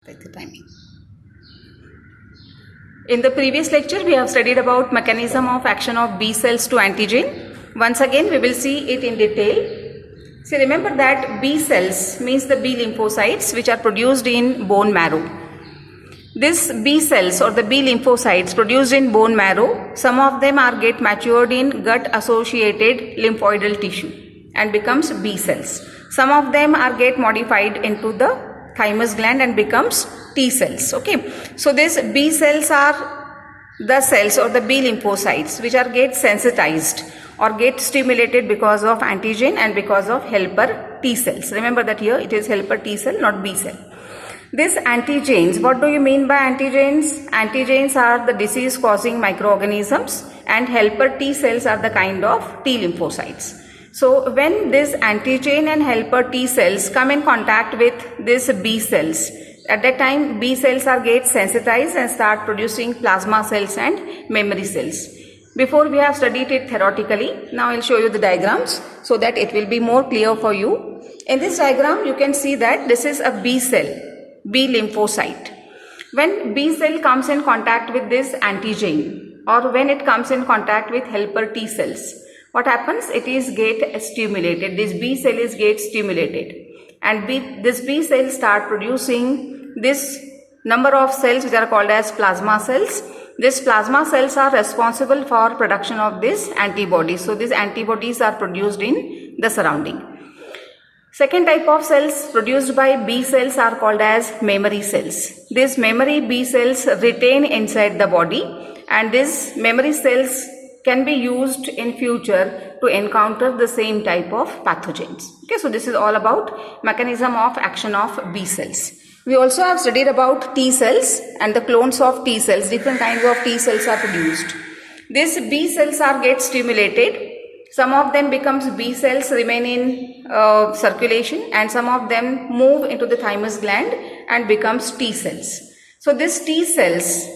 At the timing. In the previous lecture, we have studied about mechanism of action of B cells to antigen. Once again, we will see it in detail. So remember that B cells means the B lymphocytes which are produced in bone marrow. This B cells or the B lymphocytes produced in bone marrow, some of them are get matured in gut associated lymphoidal tissue and becomes B cells. Some of them are get modified into the thymus gland and becomes T cells. Okay, so these B cells are the cells or the B lymphocytes which are get sensitized or get stimulated because of antigen and because of helper T cells. Remember that here it is helper T cell, not B cell. These antigens, what do you mean by antigens? Antigens are the disease causing microorganisms and helper T cells are the kind of T lymphocytes. So when this antigen and helper T cells come in contact with these B cells, at that time B cells are get sensitized and start producing plasma cells and memory cells. Before we have studied it theoretically, now I will show you the diagrams so that it will be more clear for you. In this diagram you can see that this is a B cell, B lymphocyte. When B cell comes in contact with this antigen or when it comes in contact with helper T cells, what happens? It is get stimulated. This B cell is get stimulated and this B cell start producing this number of cells which are called as plasma cells. These plasma cells are responsible for production of this antibodies. So these antibodies are produced in the surrounding. Second type of cells produced by B cells are called as memory cells. These memory B cells retain inside the body and these memory cells can be used in future to encounter the same type of pathogens. Okay, so this is all about mechanism of action of B cells. We also have studied about T cells and the clones of T cells. Different kinds of T cells are produced. These B cells are get stimulated. Some of them becomes B cells, remain in circulation, and some of them move into the thymus gland and becomes T cells. So these T cells,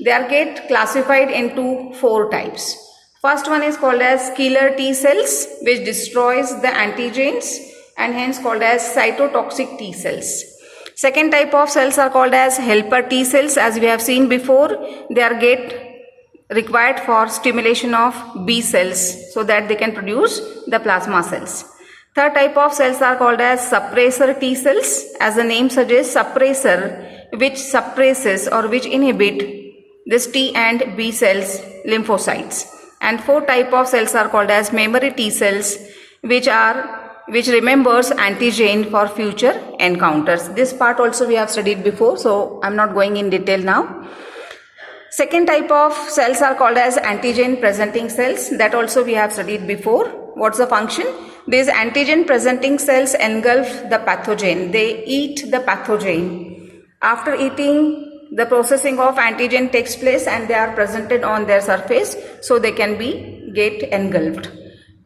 they are get classified into 4 types. First one is called as killer T cells, which destroys the antigens and hence called as cytotoxic T cells. Second type of cells are called as helper T cells. As we have seen before, they are get required for stimulation of B cells so that they can produce the plasma cells. Third type of cells are called as suppressor T cells. As the name suggests, suppressor, which suppresses or which inhibit this T and B cells lymphocytes. And fourth type of cells are called as memory T cells, which remembers antigen for future encounters. This part also we have studied before, so I'm not going in detail now. Second type of cells are called as antigen presenting cells. That also we have studied before. What's the function? These antigen presenting cells engulf the pathogen. They eat the pathogen. After eating, the processing of antigen takes place and they are presented on their surface, so they can be get engulfed.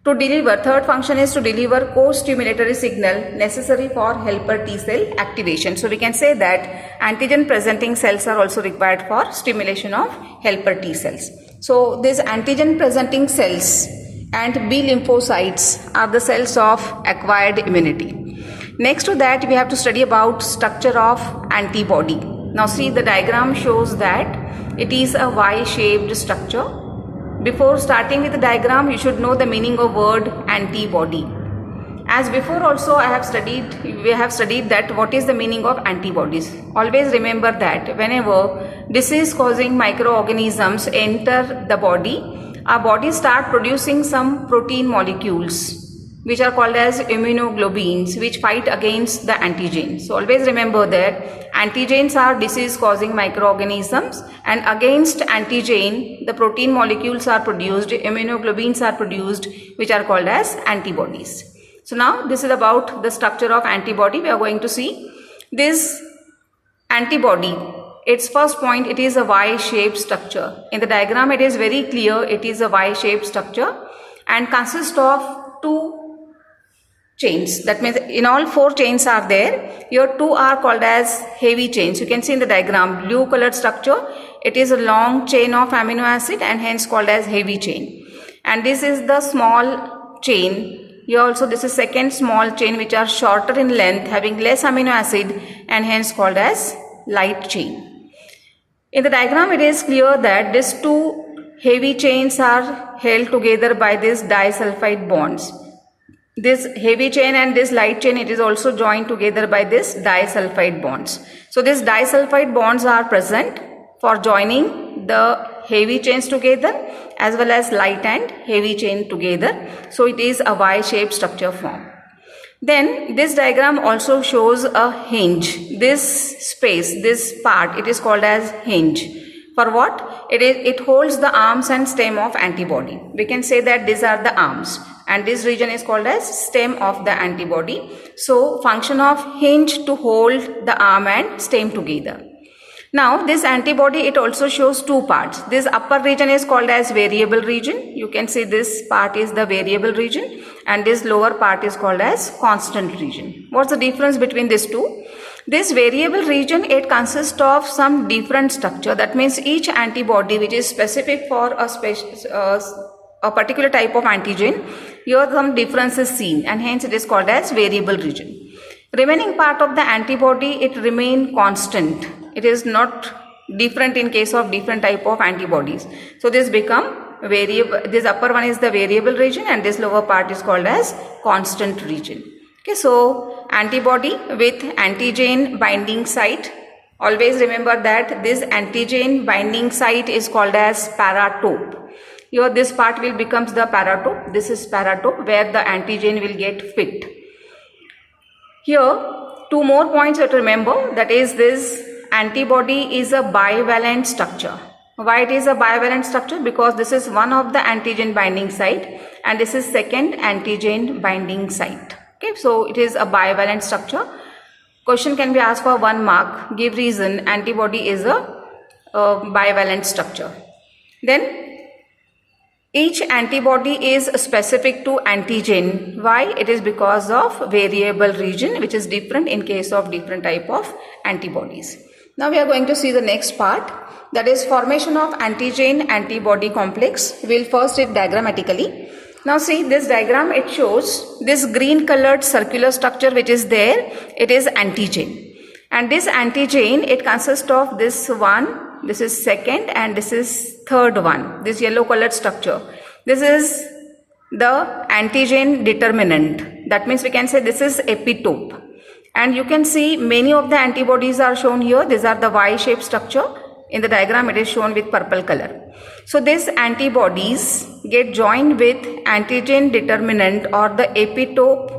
To deliver, third function is to deliver co-stimulatory signal necessary for helper T cell activation. So we can say that antigen presenting cells are also required for stimulation of helper T cells. So these antigen presenting cells and B lymphocytes are the cells of acquired immunity. Next to that, we have to study about structure of antibody. Now see, the diagram shows that it is a Y-shaped structure. Before starting with the diagram, you should know the meaning of word antibody. As before also we have studied that what is the meaning of antibodies. Always remember that whenever disease causing microorganisms enter the body, our body start producing some protein molecules which are called as immunoglobulins, which fight against the antigen. So always remember that antigens are disease causing microorganisms and against antigen the protein molecules are produced, immunoglobulins are produced, which are called as antibodies. So now this is about the structure of antibody. We are going to see this antibody. Its first point, it is a Y-shaped structure. In the diagram it is very clear it is a Y-shaped structure and consists of 2 chains. That means in all 4 chains are there. Your 2 are called as heavy chains. You can see in the diagram, blue colored structure. It is a long chain of amino acid and hence called as heavy chain. And this is the small chain Here also this is second small chain which are shorter in length, having less amino acid and hence called as light chain. In the diagram it is clear that these two heavy chains are held together by these disulfide bonds. This heavy chain and this light chain, it is also joined together by this disulfide bonds. So these disulfide bonds are present for joining the heavy chains together as well as light and heavy chain together. So it is a Y-shaped structure form. Then this diagram also shows a hinge. This space, this part, it is called as hinge. For what? It holds the arms and stem of antibody. We can say that these are the arms and this region is called as stem of the antibody. So function of hinge to hold the arm and stem together. Now this antibody, it also shows two parts. This upper region is called as variable region. You can see this part is the variable region and this lower part is called as constant region. What's the difference between these two? This variable region, it consists of some different structure. That means each antibody which is specific for a particular type of antigen, here some difference is seen and hence it is called as variable region. Remaining part of the antibody, it remain constant. It is not different in case of different type of antibodies. So this become variable. This upper one is the variable region and this lower part is called as constant region. Okay, so antibody with antigen binding site. Always remember that this antigen binding site is called as paratope. Here this part will becomes the paratope. This is paratope where the antigen will get fit. Here two more points you have to remember, that is this antibody is a bivalent structure. Why it is a bivalent structure? Because this is one of the antigen binding site and this is second antigen binding site. Okay, so it is a bivalent structure. Question can be asked for 1 mark. Give reason antibody is a bivalent structure. Then each antibody is specific to antigen. Why? It is because of variable region which is different in case of different type of antibodies. Now we are going to see the next part, that is formation of antigen antibody complex. We will first it diagrammatically. Now see this diagram, it shows this green colored circular structure which is there, it is antigen. And this antigen, it consists of this one, this is second and this is third one, this yellow colored structure. This is the antigen determinant. That means we can say this is epitope. And you can see many of the antibodies are shown here. These are the Y-shaped structure. In the diagram it is shown with purple color. So these antibodies get joined with antigen determinant or the epitope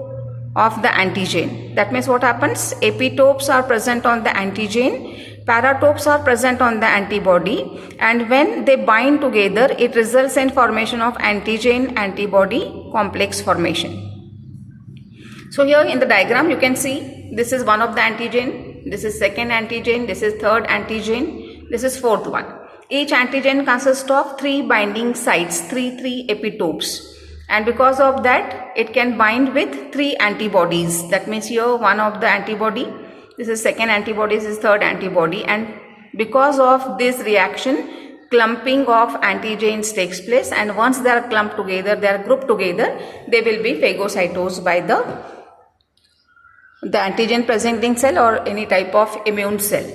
of the antigen. That means what happens? Epitopes are present on the antigen, paratopes are present on the antibody, and when they bind together it results in formation of antigen antibody complex formation. So here in the diagram you can see this is one of the antigen, this is second antigen, this is third antigen, this is fourth one. Each antigen consists of 3 binding sites, 3 epitopes, and because of that it can bind with 3 antibodies. That means here one of the antibody, this is second antibody, this is third antibody, and because of this reaction clumping of antigens takes place, and once they are clumped together, they are grouped together, they will be phagocytosed by the antigen presenting cell or any type of immune cell.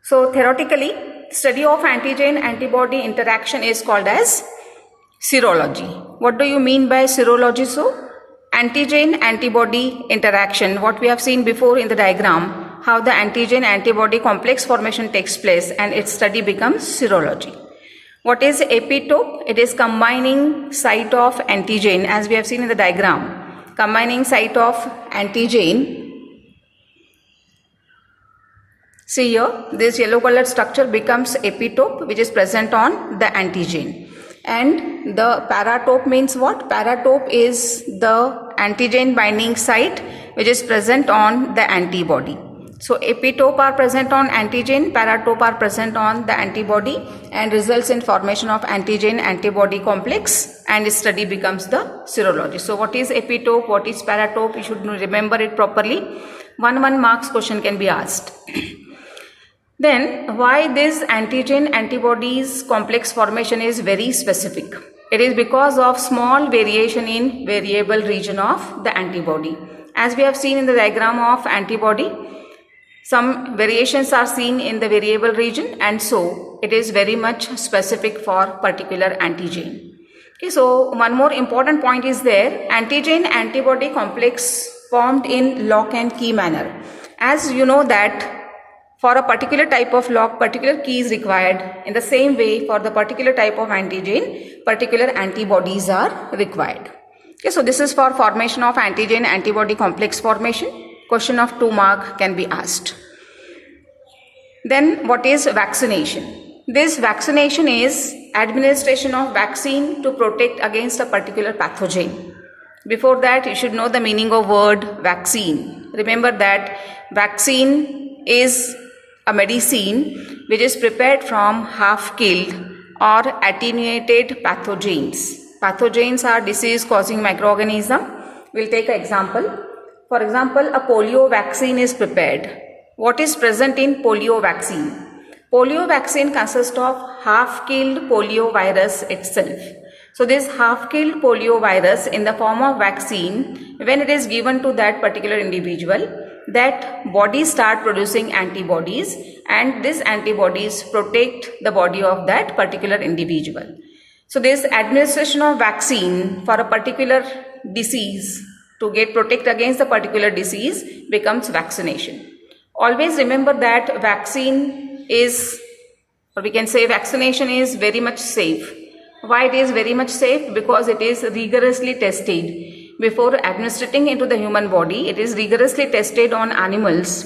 So theoretically, study of antigen antibody interaction is called as serology. What do you mean by serology? So antigen antibody interaction, what we have seen before in the diagram, how the antigen antibody complex formation takes place, and its study becomes serology. What is epitope? It is combining site of antigen, as we have seen in the diagram. Combining site of antigen. See here, this yellow colored structure becomes epitope which is present on the antigen. And the paratope means what? Paratope is the antigen binding site which is present on the antibody. So epitope are present on antigen, paratope are present on the antibody, and results in formation of antigen antibody complex, and its study becomes the serology. So what is epitope, what is paratope? You should remember it properly. 1 marks question can be asked. Then why this antigen antibodies complex formation is very specific? It is because of small variation in variable region of the antibody. As we have seen in the diagram of antibody, some variations are seen in the variable region, and so it is very much specific for particular antigen. Okay, so one more important point is there, antigen antibody complex formed in lock and key manner. As you know that for a particular type of lock, particular key is required. In the same way, for the particular type of antigen, particular antibodies are required. Okay, so this is for formation of antigen antibody complex formation. Question of 2 mark can be asked. Then what is vaccination? This vaccination is administration of vaccine to protect against a particular pathogen. Before that, you should know the meaning of word vaccine. Remember that vaccine is a medicine which is prepared from half-killed or attenuated pathogens. Pathogens are disease-causing microorganism. We'll take an example. For example, a polio vaccine is prepared. What is present in polio vaccine? Polio vaccine consists of half-killed polio virus itself. So this half-killed polio virus in the form of vaccine, when it is given to that particular individual, that body start producing antibodies, and these antibodies protect the body of that particular individual. So this administration of vaccine for a particular disease to get protect against the particular disease becomes vaccination. Always remember that vaccine is, or we can say vaccination is very much safe. Why it is very much safe? Because it is rigorously tested. Before administering into the human body, it is rigorously tested on animals.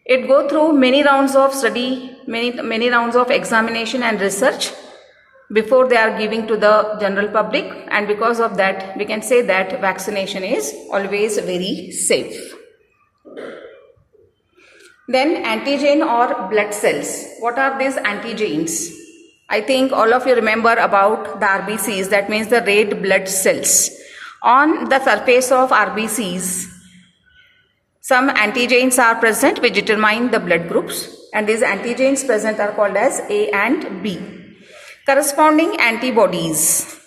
It go through many rounds of study, many rounds of examination and research before they are giving to the general public, and because of that we can say that vaccination is always very safe. Then antigen or blood cells. What are these antigens? I think all of you remember about the RBCs, that means the red blood cells. On the surface of RBCs, some antigens are present which determine the blood groups, and these antigens present are called as A and B. Corresponding antibodies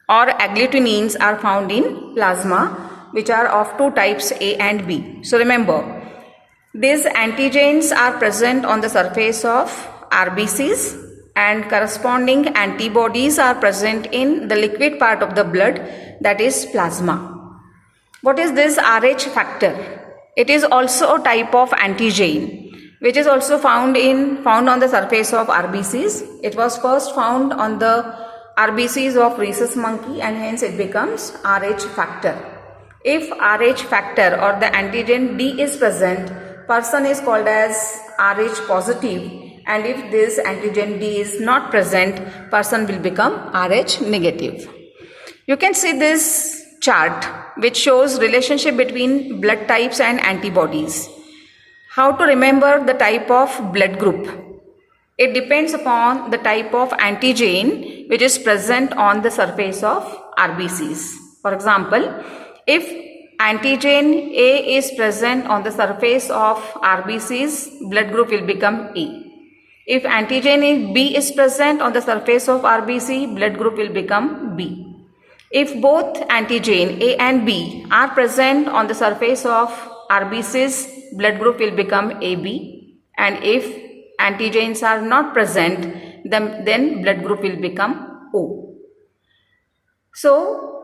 or agglutinins are found in plasma, which are of 2 types, A and B. So remember, these antigens are present on the surface of RBCs, and corresponding antibodies are present in the liquid part of the blood, that is plasma. What is this Rh factor? It is also a type of antigen which is also found on the surface of RBCs. It was first found on the RBCs of rhesus monkey, and hence it becomes Rh factor. If Rh factor or the antigen D is present, person is called as Rh positive, and if this antigen D is not present, person will become Rh negative. You can see this chart which shows relationship between blood types and antibodies. How to remember the type of blood group? It depends upon the type of antigen which is present on the surface of RBCs. For example, if antigen A is present on the surface of RBCs, blood group will become A. If antigen B is present on the surface of RBC, blood group will become B. If both antigen A and B are present on the surface of RBCs, blood group will become AB. And if antigens are not present, then blood group will become O. So,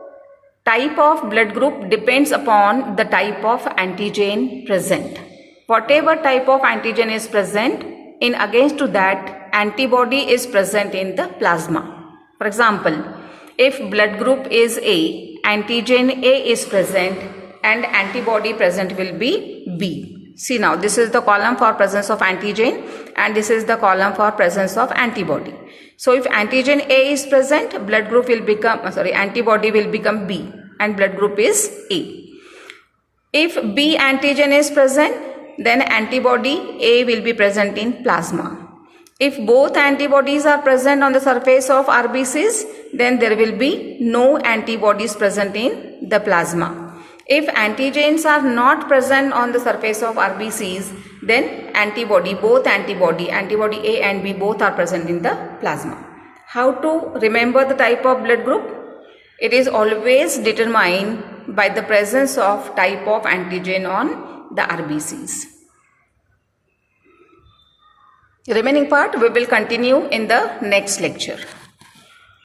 type of blood group depends upon the type of antigen present. Whatever type of antigen is present, in against to that, antibody is present in the plasma. For example, if blood group is A, antigen A is present and antibody present will be B. See now, this is the column for presence of antigen and this is the column for presence of antibody. So if antigen A is present, blood group will become, antibody will become B and blood group is A. If B antigen is present, then antibody A will be present in plasma. If both antibodies are present on the surface of RBCs, then there will be no antibodies present in the plasma. If antigens are not present on the surface of RBCs, then both antibody A and B both are present in the plasma. How to remember the type of blood group? It is always determined by the presence of type of antigen on the RBCs. The remaining part we will continue in the next lecture.